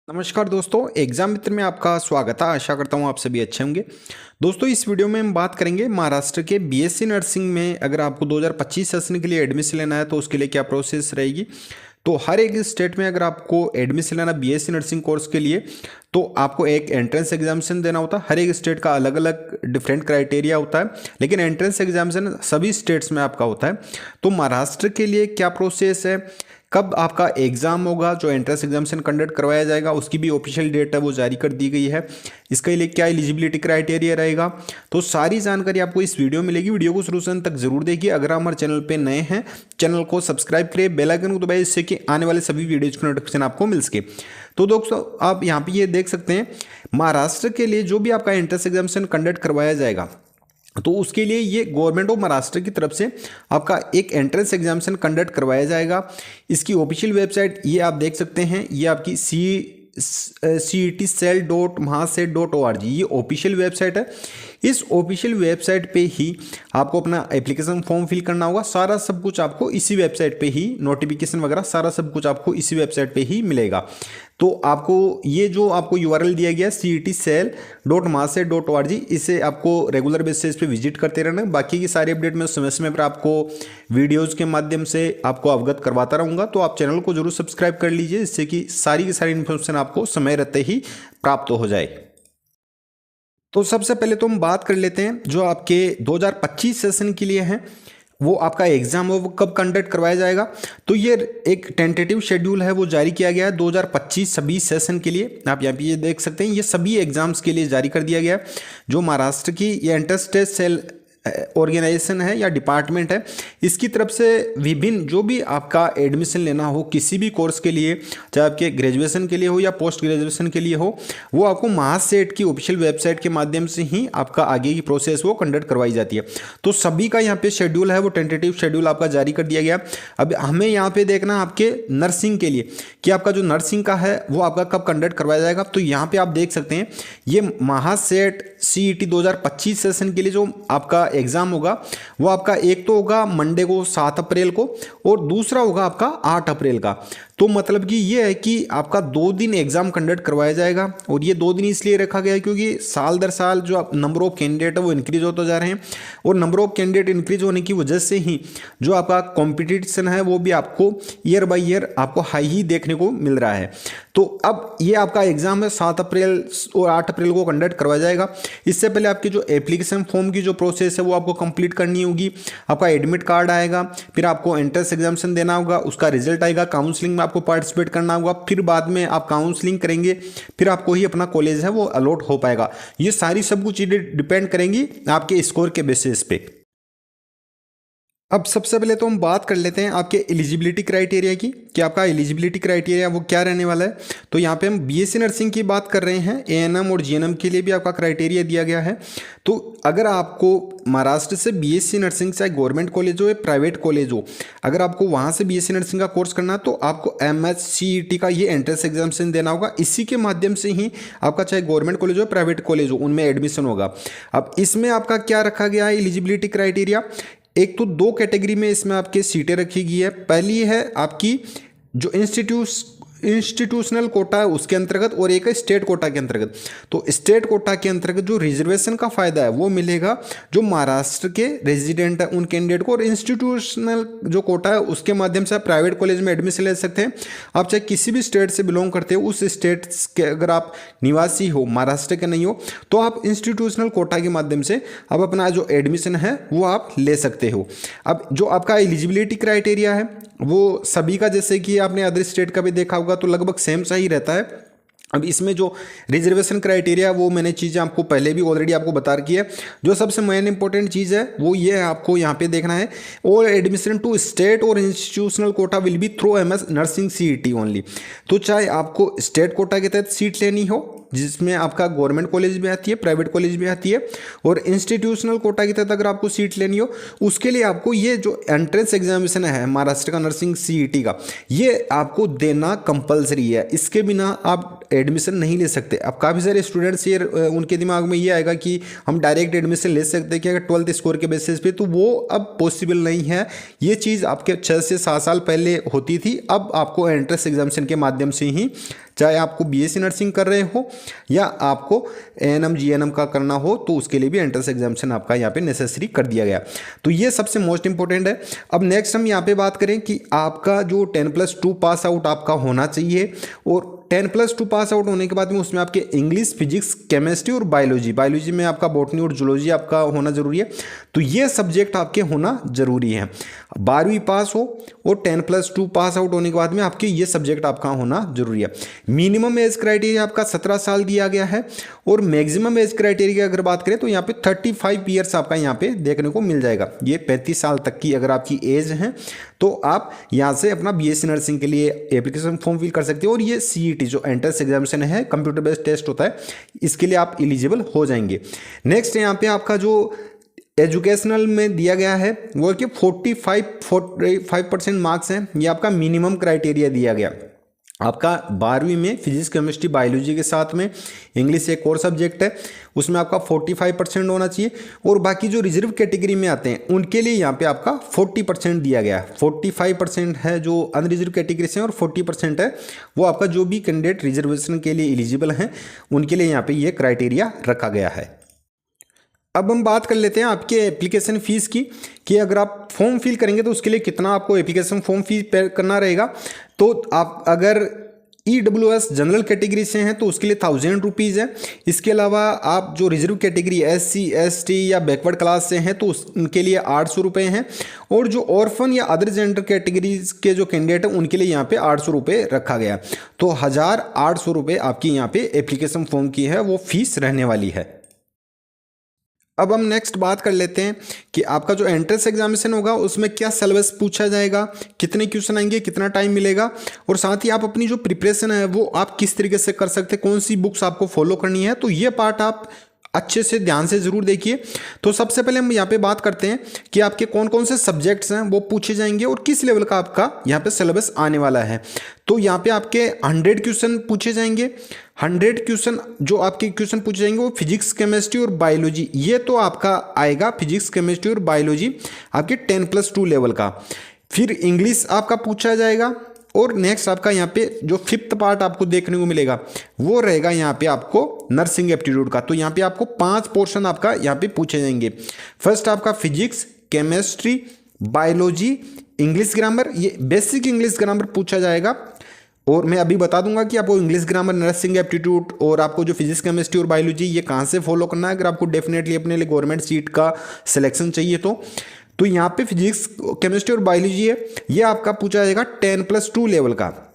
नमस्कार दोस्तों, एग्जाम मित्र में आपका स्वागत है। आशा करता हूँ आप सभी अच्छे होंगे। दोस्तों, इस वीडियो में हम बात करेंगे महाराष्ट्र के बीएससी नर्सिंग में अगर आपको 2025 सेशन के लिए एडमिशन लेना है तो उसके लिए क्या प्रोसेस रहेगी। तो हर एक स्टेट में अगर आपको एडमिशन लेना बीएससी नर्सिंग कोर्स के लिए तो आपको एक एंट्रेंस एग्जामिनेशन देना होता है। हर एक स्टेट का अलग अलग डिफरेंट क्राइटेरिया होता है, लेकिन एंट्रेंस एग्जामिनेशन सभी स्टेट्स में आपका होता है। तो महाराष्ट्र के लिए क्या प्रोसेस है, कब आपका एग्जाम होगा, जो एंट्रेंस एग्जामिनेशन कंडक्ट करवाया जाएगा उसकी भी ऑफिशियल डेट है वो जारी कर दी गई है। इसके लिए क्या एलिजिबिलिटी क्राइटेरिया रहेगा, तो सारी जानकारी आपको इस वीडियो में मिलेगी। वीडियो को शुरू से अंत तक जरूर देखिए। अगर आप हमारे चैनल पे नए हैं, चैनल को सब्सक्राइब करिए, बेल आइकन को दबाइए, इससे कि आने वाले सभी वीडियोज की नोटिफिकेशन आपको मिल सके। तो दोस्तों, आप यहाँ पे ये देख सकते हैं महाराष्ट्र के लिए जो भी आपका एंट्रेंस एग्जामिनेशन कंडक्ट करवाया जाएगा तो उसके लिए ये गवर्नमेंट ऑफ महाराष्ट्र की तरफ से आपका एक एंट्रेंस एग्जामिनेशन कंडक्ट करवाया जाएगा। इसकी ऑफिशियल वेबसाइट ये आप देख सकते हैं, ये आपकी CETcell.mahasset.org ये ऑफिशियल वेबसाइट है। इस ऑफिशियल वेबसाइट पे ही आपको अपना एप्लीकेशन फॉर्म फिल करना होगा। सारा सब कुछ आपको इसी वेबसाइट पे ही, नोटिफिकेशन वगैरह सारा सब कुछ आपको इसी वेबसाइट पे ही मिलेगा। तो आपको ये जो आपको URL दिया गया CETcell.mahasset.org इसे आपको रेगुलर बेसिस पे विजिट करते रहना। बाकी की सारी अपडेट मैं समय समय पर आपको वीडियोज़ के माध्यम से आपको अवगत करवाता रहूँगा। तो आप चैनल को जरूर सब्सक्राइब कर लीजिए, जिससे कि सारी की सारी इन्फॉर्मेशन आपको समय रहते ही प्राप्त हो जाए। तो सबसे पहले तो हम बात कर लेते हैं जो आपके 2025 सेशन के लिए हैं, वो आपका एग्जाम हो वो कब कंडक्ट करवाया जाएगा। तो ये एक टेंटेटिव शेड्यूल है वो जारी किया गया है 2025-26 सेशन के लिए। आप यहाँ पे ये देख सकते हैं, ये सभी एग्जाम्स के लिए जारी कर दिया गया है। जो महाराष्ट्र की ये इंटरस्टेट सेल ऑर्गेनाइजेशन है या डिपार्टमेंट है, इसकी तरफ से विभिन्न जो भी आपका एडमिशन लेना हो किसी भी कोर्स के लिए, चाहे आपके ग्रेजुएशन के लिए हो या पोस्ट ग्रेजुएशन के लिए हो, वो आपको महासेट की ऑफिशियल वेबसाइट के माध्यम से ही आपका आगे की प्रोसेस वो कंडक्ट करवाई जाती है। तो सभी का यहाँ पे शेड्यूल है वो टेंटेटिव शेड्यूल आपका जारी कर दिया गया। अब हमें यहाँ पे देखना है आपके नर्सिंग के लिए कि आपका जो नर्सिंग का है वो आपका कब कंडक्ट करवाया जाएगा। तो यहाँ पे आप देख सकते हैं ये महासेट CET 2025 सेशन के लिए जो आपका एग्जाम होगा वो आपका एक तो होगा मंडे को 7 अप्रैल को और दूसरा होगा आपका 8 अप्रैल का। तो मतलब कि ये है कि आपका 2 दिन एग्जाम कंडक्ट करवाया जाएगा। और ये 2 दिन इसलिए रखा गया है क्योंकि साल दर साल जो नंबर ऑफ कैंडिडेट है वो इंक्रीज होते जा रहे हैं, और नंबर ऑफ कैंडिडेट इंक्रीज होने की वजह से ही जो आपका कॉम्पिटिशन है वो भी आपको ईयर बाई ईयर आपको हाई ही देखने को मिल रहा है। तो अब ये आपका एग्जाम है 7 अप्रैल और 8 अप्रैल को कंडक्ट करवाया जाएगा। इससे पहले आपकी जो एप्लीकेशन फॉर्म की जो प्रोसेस है वो आपको कंप्लीट करनी होगी। आपका एडमिट कार्ड आएगा, फिर आपको एंट्रेंस एग्जामिनेशन देना होगा, उसका रिजल्ट आएगा, काउंसलिंग में आपको पार्टिसिपेट करना होगा, फिर बाद में आप काउंसलिंग करेंगे, फिर आपको ही अपना कॉलेज है वो अलॉट हो पाएगा। ये सारी सब कुछ चीज़ें डिपेंड करेंगी आपके स्कोर के बेसिस पे। अब सबसे पहले तो हम बात कर लेते हैं आपके एलिजिबिलिटी क्राइटेरिया की कि आपका एलिजिबिलिटी क्राइटेरिया वो क्या रहने वाला है। तो यहाँ पे हम बीएससी नर्सिंग की बात कर रहे हैं, ANM और GNM के लिए भी आपका क्राइटेरिया दिया गया है। तो अगर आपको महाराष्ट्र से बीएससी नर्सिंग चाहे गवर्नमेंट कॉलेज हो या प्राइवेट कॉलेज हो, अगर आपको वहाँ से बीएससी नर्सिंग का कोर्स करना है तो आपको MHCET का ये एंट्रेंस एग्जामिनेशन देना होगा। इसी के माध्यम से ही आपका चाहे गवर्नमेंट कॉलेज हो प्राइवेट कॉलेज हो उनमें एडमिशन होगा। अब इसमें आपका क्या रखा गया है एलिजिबिलिटी क्राइटेरिया, एक तो 2 कैटेगरी में इसमें आपके सीटें रखी गई है। पहली है आपकी जो इंस्टीट्यूशनल कोटा है उसके अंतर्गत, और एक है स्टेट कोटा के अंतर्गत। तो स्टेट कोटा के अंतर्गत जो रिजर्वेशन का फायदा है वो मिलेगा जो महाराष्ट्र के रेजिडेंट है उन कैंडिडेट को, और इंस्टीट्यूशनल जो कोटा है उसके माध्यम से आप प्राइवेट कॉलेज में एडमिशन ले सकते हैं। आप चाहे किसी भी स्टेट से बिलोंग करते हो, उस स्टेट के अगर आप निवासी हो, महाराष्ट्र के नहीं हो, तो आप इंस्टीट्यूशनल कोटा के माध्यम से आप अपना जो एडमिशन है वो आप ले सकते हो। अब जो आपका एलिजिबिलिटी क्राइटेरिया है वो सभी का, जैसे कि आपने अदर स्टेट का भी देखा होगा, तो लगभग सेम सा ही रहता है। अब इसमें जो रिजर्वेशन क्राइटेरिया वो मैंने चीज़ें आपको पहले भी ऑलरेडी आपको बता रखी है। जो सबसे मेन इंपॉर्टेंट चीज़ है वो ये है, आपको यहाँ पे देखना है, और एडमिशन टू स्टेट और institutional quota will be through MS nursing CET only. तो चाहे आपको स्टेट कोटा के तहत सीट लेनी हो जिसमें आपका गवर्नमेंट कॉलेज भी आती है, प्राइवेट कॉलेज भी आती है, और इंस्टीट्यूशनल कोटा के तहत अगर आपको सीट लेनी हो उसके लिए आपको ये जो एंट्रेंस एग्जामिनेशन है महाराष्ट्र का नर्सिंग CET का, ये आपको देना कंपलसरी है। इसके बिना आप एडमिशन नहीं ले सकते। अब काफ़ी सारे स्टूडेंट्स ये उनके दिमाग में ये आएगा कि हम डायरेक्ट एडमिशन ले सकते हैं कि अगर 12th स्कोर के बेसिस पे, तो वो अब पॉसिबल नहीं है। ये चीज़ आपके 6 से 7 साल पहले होती थी, अब आपको एंट्रेंस एग्जामिनेशन के माध्यम से ही चाहे आपको बीएससी नर्सिंग कर रहे हो या आपको एएनएम जीएनएम का करना हो, तो उसके लिए भी एंट्रेंस एग्जामिनेशन आपका यहाँ पे नेसेसरी कर दिया गया। तो ये सबसे मोस्ट इंपॉर्टेंट है। अब नेक्स्ट हम यहाँ पे बात करें कि आपका जो 10+2 पास आउट आपका होना चाहिए, और 10+2 पास आउट होने के बाद में उसमें आपके इंग्लिश, फिजिक्स, केमिस्ट्री और बायोलॉजी में आपका बॉटनी और जूलॉजी आपका होना जरूरी है। तो ये सब्जेक्ट आपके होना जरूरी है। 12वीं पास हो और 10+2 पास आउट होने के बाद में आपके ये सब्जेक्ट आपका होना जरूरी है। मिनिमम एज क्राइटेरिया आपका 17 साल दिया गया है, और मैक्सिमम एज क्राइटेरिया की अगर बात करें तो यहाँ पे 35 ईयर्स आपका यहाँ पे देखने को मिल जाएगा। ये 35 साल तक की अगर आपकी एज है तो आप यहाँ से अपना बीएससी नर्सिंग के लिए एप्लीकेशन फॉर्म फिल कर सकते हो, और ये सीईटी जो एंट्रेंस एग्जामिनेशन है, कंप्यूटर बेस्ड टेस्ट होता है, इसके लिए आप एलिजिबल हो जाएंगे। नेक्स्ट यहाँ पे आपका जो एजुकेशनल में दिया गया है वो है कि 45% मार्क्स हैं, ये आपका मिनिमम क्राइटेरिया दिया गया। आपका 12वीं में फिजिक्स, केमिस्ट्री, बायोलॉजी के साथ में इंग्लिश एक और सब्जेक्ट है, उसमें आपका 45% होना चाहिए, और बाकी जो रिजर्व कैटेगरी में आते हैं उनके लिए यहाँ पे आपका 40% दिया गया है। 45% है जो अनरिजर्व कैटेगरी से, और 40% है वो आपका जो भी कैंडिडेट रिजर्वेशन के लिए एलिजिबल हैं उनके लिए यहाँ पे ये क्राइटेरिया रखा गया है। अब हम बात कर लेते हैं आपके एप्लीकेशन फ़ीस की, कि अगर आप फॉर्म फिल करेंगे तो उसके लिए कितना आपको एप्लीकेशन फॉर्म फीस पे करना रहेगा। तो आप अगर EWS जनरल कैटेगरी से हैं तो उसके लिए 1000 रुपीज़ है। इसके अलावा आप जो रिजर्व कैटेगरी SC, ST या बैकवर्ड क्लास से हैं तो उनके लिए 800 रुपये हैं, और जो ऑर्फन या अदर जेंडर कैटेगरीज के जो कैंडिडेट हैं उनके लिए यहाँ पे 800 रुपये रखा गया। तो 1800 रुपये आपकी यहाँ पे एप्लीकेशन फॉर्म की है वो फीस रहने वाली है। अब हम नेक्स्ट बात कर लेते हैं कि आपका जो एंट्रेंस एग्जामिनेशन होगा उसमें क्या सिलेबस पूछा जाएगा, कितने क्वेश्चन आएंगे, कितना टाइम मिलेगा, और साथ ही आप अपनी जो प्रिपरेशन है वो आप किस तरीके से कर सकते हैं, कौन सी बुक्स आपको फॉलो करनी है। तो ये पार्ट आप अच्छे से ध्यान से ज़रूर देखिए। तो सबसे पहले हम यहाँ पे बात करते हैं कि आपके कौन कौन से सब्जेक्ट्स हैं वो पूछे जाएंगे और किस लेवल का आपका यहाँ पे सिलेबस आने वाला है। तो यहाँ पे आपके 100 क्वेश्चन पूछे जाएंगे। 100 क्वेश्चन जो आपके क्वेश्चन पूछे जाएंगे वो फिजिक्स, केमिस्ट्री और बायोलॉजी, ये तो आपका आएगा फिजिक्स, केमिस्ट्री और बायोलॉजी आपके 10+2 लेवल का। फिर इंग्लिश आपका पूछा जाएगा, और नेक्स्ट आपका यहाँ पे जो 5th पार्ट आपको देखने को मिलेगा वो रहेगा यहाँ पे आपको नर्सिंग एप्टीट्यूड का। तो यहाँ पे आपको 5 पोर्शन आपका यहाँ पे पूछे जाएंगे। फर्स्ट आपका physics, chemistry, biology, English grammar, ये बेसिक इंग्लिश ग्रामर पूछा जाएगा। और मैं अभी बता दूंगा कि आपको इंग्लिश ग्रामर, नर्सिंग एप्टीट्यूड और आपको जो फिजिक्स, केमिस्ट्री और बायोलॉजी ये कहाँ से फॉलो करना है अगर आपको डेफिनेटली अपने लिए गवर्नमेंट सीट का सिलेक्शन चाहिए तो यहाँ पे फिजिक्स, केमिस्ट्री और बायोलॉजी है, ये आपका पूछा जाएगा 10+2 लेवल का।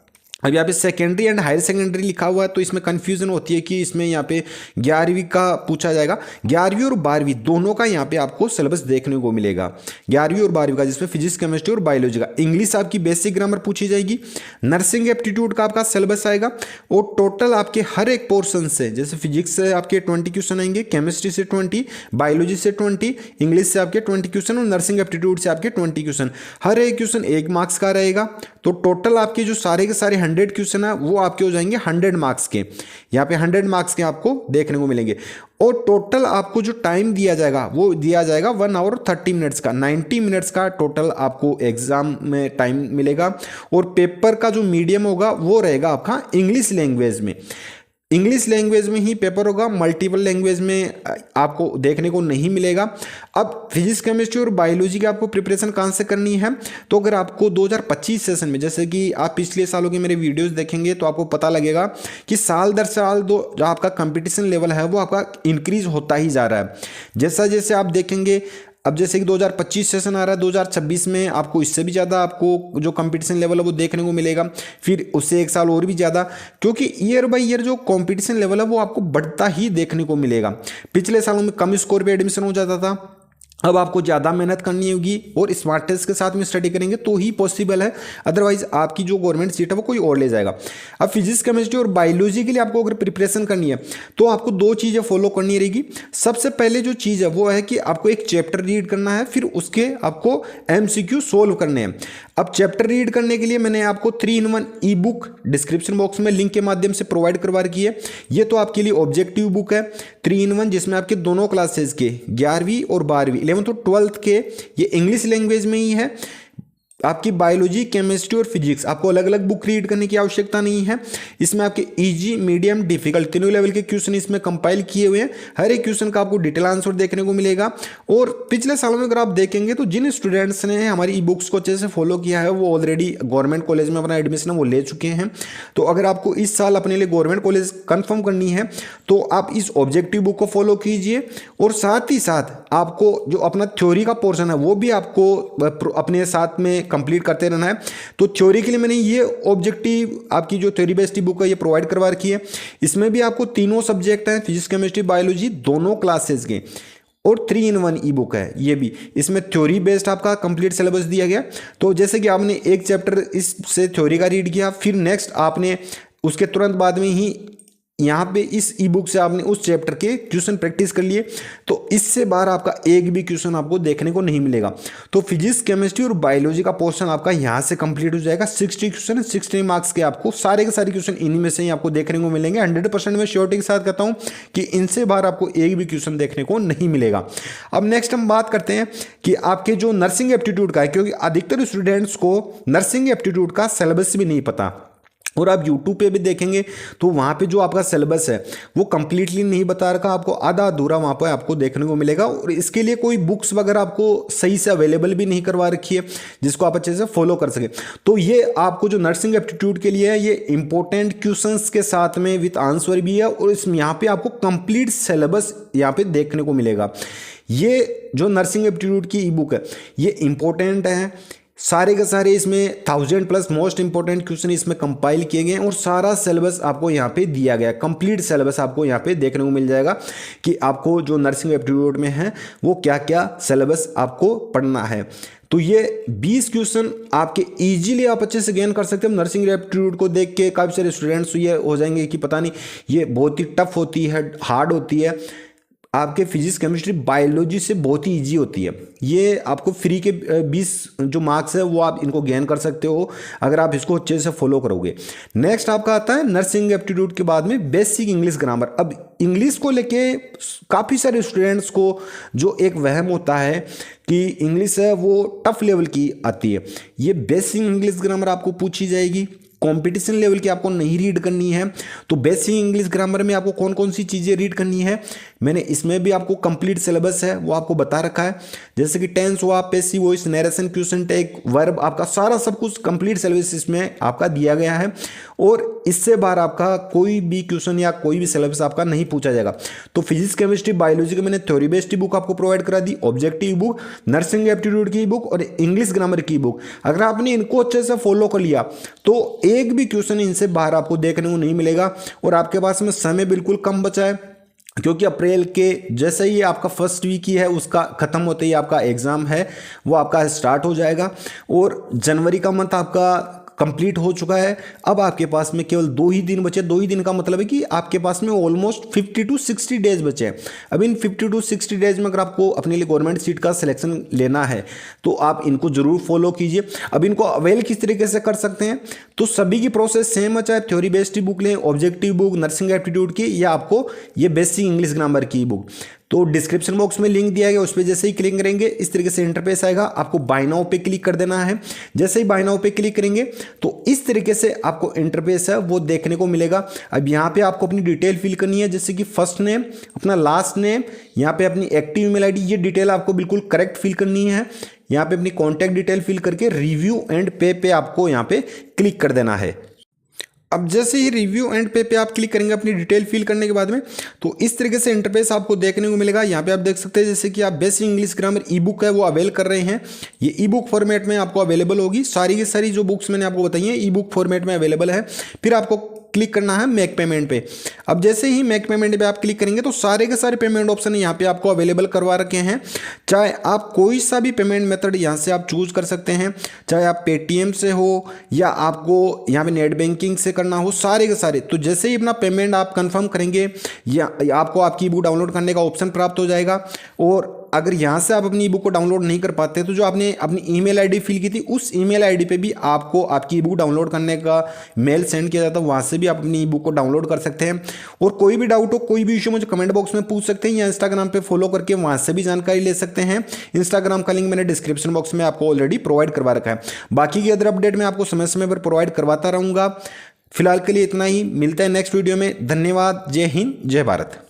अब यहाँ पे सेकेंडरी एंड हायर सेकेंडरी लिखा हुआ है तो इसमें कंफ्यूजन होती है कि इसमें यहाँ पे 11वीं का पूछा जाएगा। 11वीं और 12वीं दोनों का यहाँ पे आपको सिलेबस देखने को मिलेगा, 11वीं और 12वीं का, जिसमें फिजिक्स, केमिस्ट्री और बायोलॉजी का। इंग्लिश आपकी बेसिक ग्रामर पूछी जाएगी, नर्सिंग एप्टीट्यूड का आपका सिलेबस आएगा, और टोटल आपके हर एक पोर्सन से, जैसे फिजिक्स से आपके 20 क्वेश्चन आएंगे, केमिस्ट्री से 20, बायोलॉजी से 20, इंग्लिश से आपके 20 क्वेश्चन और नर्सिंग एप्टीट्यूड से आपके 20 क्वेश्चन। हर एक क्वेश्चन 1 मार्क्स का रहेगा। तो टोटल आपके जो सारे के सारे 100 क्वेश्चन है वो आपके हो जाएंगे 100 मार्क्स के। यहाँ पे 100 मार्क्स के आपको देखने को मिलेंगे, और टोटल आपको जो टाइम दिया जाएगा वो दिया जाएगा 1 आवर 30 मिनट्स का। 90 मिनट्स का टोटल आपको एग्जाम में टाइम मिलेगा, और पेपर का जो मीडियम होगा वो रहेगा आपका इंग्लिश लैंग्वेज में। इंग्लिश लैंग्वेज में ही पेपर होगा, मल्टीपल लैंग्वेज में आपको देखने को नहीं मिलेगा। अब फिजिक्स, केमिस्ट्री और बायोलॉजी की आपको प्रिपरेशन कहाँ से करनी है, तो अगर आपको 2025 सेशन में, जैसे कि आप पिछले सालों के मेरे वीडियोस देखेंगे तो आपको पता लगेगा कि साल दर साल जो आपका कंपटीशन लेवल है वो आपका इंक्रीज होता ही जा रहा है। जैसा जैसे आप देखेंगे, अब जैसे कि 2025 सेशन आ रहा है, 2026 में आपको इससे भी ज़्यादा आपको जो कंपटीशन लेवल है वो देखने को मिलेगा, फिर उससे एक साल और भी ज़्यादा, क्योंकि ईयर बाय ईयर जो कंपटीशन लेवल है वो आपको बढ़ता ही देखने को मिलेगा। पिछले सालों में कम स्कोर पे एडमिशन हो जाता था, अब आपको ज़्यादा मेहनत करनी होगी और स्मार्ट टेस्ट के साथ में स्टडी करेंगे तो ही पॉसिबल है, अदरवाइज आपकी जो गवर्नमेंट सीट है वो कोई और ले जाएगा। अब फिजिक्स, केमिस्ट्री और बायोलॉजी के लिए आपको अगर प्रिपरेशन करनी है तो आपको 2 चीज़ें फॉलो करनी रहेगी। सबसे पहले जो चीज़ है वो है कि आपको एक चैप्टर रीड करना है, फिर उसके आपको MCQ सोल्व करने हैं। अब चैप्टर रीड करने के लिए मैंने आपको 3-in-1 ई बुक डिस्क्रिप्शन बॉक्स में लिंक के माध्यम से प्रोवाइड करवा रखी है। ये तो आपके लिए ऑब्जेक्टिव बुक है 3-in-1, जिसमें आपके दोनों क्लासेज के 11वीं और 12वीं 11th और 12th के ये इंग्लिश लैंग्वेज में ही है। आपकी बायोलॉजी, केमिस्ट्री और फिजिक्स आपको अलग अलग बुक रीड करने की आवश्यकता नहीं है। इसमें आपके इजी, मीडियम, डिफिकल्ट तीनों लेवल के क्वेश्चन इसमें कंपाइल किए हुए हैं। हर एक क्वेश्चन का आपको डिटेल आंसर देखने को मिलेगा। और पिछले सालों में अगर आप देखेंगे तो जिन स्टूडेंट्स ने हमारी ई बुक्स को अच्छे से फॉलो किया है वो ऑलरेडी गवर्नमेंट कॉलेज में अपना एडमिशन वो ले चुके हैं। तो अगर आपको इस साल अपने लिए गवर्नमेंट कॉलेज कंफर्म करनी है तो आप इस ऑब्जेक्टिव बुक को फॉलो कीजिए। और साथ ही साथ आपको जो अपना थ्योरी का पोर्शन है वो भी आपको अपने साथ में कंप्लीट करते रहना है। तो थ्योरी के लिए मैंने ये ऑब्जेक्टिव आपकी जो थ्योरी बेस्ड बुक है ये प्रोवाइड करवा रखी है। इसमें भी आपको तीनों सब्जेक्ट हैं, फिजिक्स, केमिस्ट्री, बायोलॉजी, दोनों क्लासेस के, और 3 in 1 ई बुक है ये भी। इसमें थ्योरी बेस्ड आपका कंप्लीट सिलेबस दिया गया। तो जैसे कि आपने एक चैप्टर इससे थ्योरी का रीड किया, फिर नेक्स्ट आपने उसके तुरंत बाद में ही यहाँ पे इस ई बुक से आपने उस चैप्टर के क्वेश्चन प्रैक्टिस कर लिए, तो इससे बाहर आपका एक भी क्वेश्चन आपको देखने को नहीं मिलेगा। तो फिजिक्स, केमिस्ट्री और बायोलॉजी का पोर्शन आपका यहाँ से कंप्लीट हो जाएगा। 60 क्वेश्चन, 60 मार्क्स के आपको सारे के सारे क्वेश्चन इन्हीं में से ही आपको देखने को मिलेंगे। 100% मैं श्योरिटी के साथ कहता हूँ कि इनसे बाहर आपको एक भी क्वेश्चन देखने को नहीं मिलेगा। अब नेक्स्ट हम बात करते हैं कि आपके जो नर्सिंग एप्टीट्यूड का है, क्योंकि अधिकतर स्टूडेंट्स को नर्सिंग एप्टीट्यूड का सिलेबस भी नहीं पता। और आप YouTube पे भी देखेंगे तो वहाँ पे जो आपका सिलेबस है वो कंप्लीटली नहीं बता रखा, आपको आधा अधूरा वहाँ पे आपको देखने को मिलेगा। और इसके लिए कोई बुक्स वगैरह आपको सही से अवेलेबल भी नहीं करवा रखी है जिसको आप अच्छे से फॉलो कर सके। तो ये आपको जो नर्सिंग एप्टीट्यूड के लिए है ये इंपॉर्टेंट क्वेश्चंस के साथ में विद आंसर भी है, और इसमें यहाँ पे आपको कंप्लीट सिलेबस यहाँ पे देखने को मिलेगा। ये जो नर्सिंग एप्टीट्यूड की ई बुक है ये इंपॉर्टेंट है, सारे के सारे इसमें 1000+ मोस्ट इंपॉर्टेंट क्वेश्चन इसमें कंपाइल किए गए हैं, और सारा सिलेबस आपको यहाँ पे दिया गया है। कंप्लीट सिलेबस आपको यहाँ पे देखने को मिल जाएगा कि आपको जो नर्सिंग एप्टीट्यूड में है वो क्या क्या सिलेबस आपको पढ़ना है। तो ये 20 क्वेश्चन आपके इजीली आप अच्छे से गेन कर सकते हैं। नर्सिंग एप्टीट्यूड को देख के काफ़ी सारे स्टूडेंट्स ये हो जाएंगे कि पता नहीं ये बहुत ही टफ होती है, हार्ड होती है। आपके फिजिक्स, केमिस्ट्री, बायोलॉजी से बहुत ही इजी होती है। ये आपको फ्री के 20 जो मार्क्स है वो आप इनको गेन कर सकते हो अगर आप इसको अच्छे से फॉलो करोगे। नेक्स्ट आपका आता है नर्सिंग एप्टीट्यूड के बाद में बेसिक इंग्लिश ग्रामर। अब इंग्लिश को लेके काफ़ी सारे स्टूडेंट्स को जो एक वहम होता है कि इंग्लिश है वो टफ लेवल की आती है। ये बेसिक इंग्लिश ग्रामर आपको पूछी जाएगी, कंपटीशन लेवल की आपको नहीं रीड करनी है। तो बेसिक इंग्लिश ग्रामर में आपको कौन कौन सी चीज़ें रीड करनी है मैंने इसमें भी आपको कंप्लीट सिलेबस है वो आपको बता रखा है। जैसे कि टेंस हुआ, passive voice, narration, question tag, verb, आपका सारा सब कुछ कंप्लीट सिलेबस इसमें आपका दिया गया है। और इससे बाहर आपका कोई भी क्वेश्चन या कोई भी सिलेबस आपका नहीं पूछा जाएगा। तो फिजिक्स, केमिस्ट्री, बायोलॉजी का मैंने थ्योरी बेस्ड बुक आपको प्रोवाइड करा दी, ऑब्जेक्टिव बुक, नर्सिंग एप्टीट्यूड की बुक और इंग्लिश ग्रामर की बुक। अगर आपने इनको अच्छे से फॉलो कर लिया तो एक भी क्वेश्चन इनसे बाहर आपको देखने को नहीं मिलेगा। और आपके पास में समय बिल्कुल कम बचा है, क्योंकि अप्रैल के जैसे ही आपका फर्स्ट वीक ही है उसका ख़त्म होते ही आपका एग्ज़ाम है वो आपका स्टार्ट हो जाएगा। और जनवरी का मंथ आपका कंप्लीट हो चुका है। अब आपके पास में केवल 2 ही दिन बचे। 2 ही दिन का मतलब है कि आपके पास में ऑलमोस्ट 50 to 60 डेज बचे हैं। अब इन 50 to 60 डेज में अगर आपको अपने लिए गवर्नमेंट सीट का सिलेक्शन लेना है तो आप इनको जरूर फॉलो कीजिए। अब इनको अवेल किस तरीके से कर सकते हैं, तो सभी की प्रोसेस सेम है, चाहे थ्योरी बेस्ड बुक लें, ऑब्जेक्टिव बुक, नर्सिंग एप्टीट्यूड की, या आपको ये बेसिक इंग्लिश ग्रामर की बुक। तो डिस्क्रिप्शन बॉक्स में लिंक दिया गया, उस पर जैसे ही क्लिक करेंगे इस तरीके से इंटरफेस आएगा। आपको बाय नाउ पे क्लिक कर देना है। जैसे ही बाय नाउ पे क्लिक करेंगे तो इस तरीके से आपको इंटरफेस है वो देखने को मिलेगा। अब यहाँ पे आपको अपनी डिटेल फिल करनी है, जैसे कि फर्स्ट नेम, अपना लास्ट नेम, यहाँ पे अपनी एक्टिव ईमेल आईडी, ये डिटेल आपको बिल्कुल करेक्ट फिल करनी है। यहाँ पे अपनी कॉन्टैक्ट डिटेल फिल करके रिव्यू एंड पे आपको यहाँ पे क्लिक कर देना है। अब जैसे ही रिव्यू एंड पे आप क्लिक करेंगे अपनी डिटेल फिल करने के बाद में, तो इस तरीके से इंटरफेस आपको देखने को मिलेगा। यहाँ पे आप देख सकते हैं जैसे कि आप बेसिक इंग्लिश ग्रामर ई बुक है वो अवेल कर रहे हैं। ये ई बुक फॉर्मेट में आपको अवेलेबल होगी। सारी की सारी जो बुक्स मैंने आपको बताई हैं ई बुक फॉर्मेट में अवेलेबल है। फिर आपको क्लिक करना है मेक पेमेंट पे। अब जैसे ही मेक पेमेंट पे आप क्लिक करेंगे तो सारे के सारे पेमेंट ऑप्शन यहाँ पे आपको अवेलेबल करवा रखे हैं। चाहे आप कोई सा भी पेमेंट मेथड यहाँ से आप चूज कर सकते हैं, चाहे आप पेटीएम से हो या आपको यहाँ पे नेट बैंकिंग से करना हो, सारे के सारे। तो जैसे ही अपना पेमेंट आप कंफर्म करेंगे या आपको आपकी ई बुक डाउनलोड करने का ऑप्शन प्राप्त हो जाएगा। और अगर यहाँ से आप अपनी ई बुक को डाउनलोड नहीं कर पाते तो जो आपने अपनी ईमेल आईडी फिल की थी उस ईमेल आईडी पे भी आपको आपकी ई बुक डाउनलोड करने का मेल सेंड किया जाता है, वहाँ से भी आप अपनी ई बुक को डाउनलोड कर सकते हैं। और कोई भी डाउट हो, कोई भी इशू मुझे कमेंट बॉक्स में पूछ सकते हैं या इंस्टाग्राम पे फॉलो करके वहाँ से भी जानकारी ले सकते हैं। इंस्टाग्राम का लिंक मैंने डिस्क्रिप्शन बॉक्स में आपको ऑलरेडी प्रोवाइड करवा रखा है। बाकी की अदर अपडेट मैं आपको समय समय पर प्रोवाइड करवाता रहूँगा। फिलहाल के लिए इतना ही, मिलता है नेक्स्ट वीडियो में। धन्यवाद। जय हिंद, जय भारत।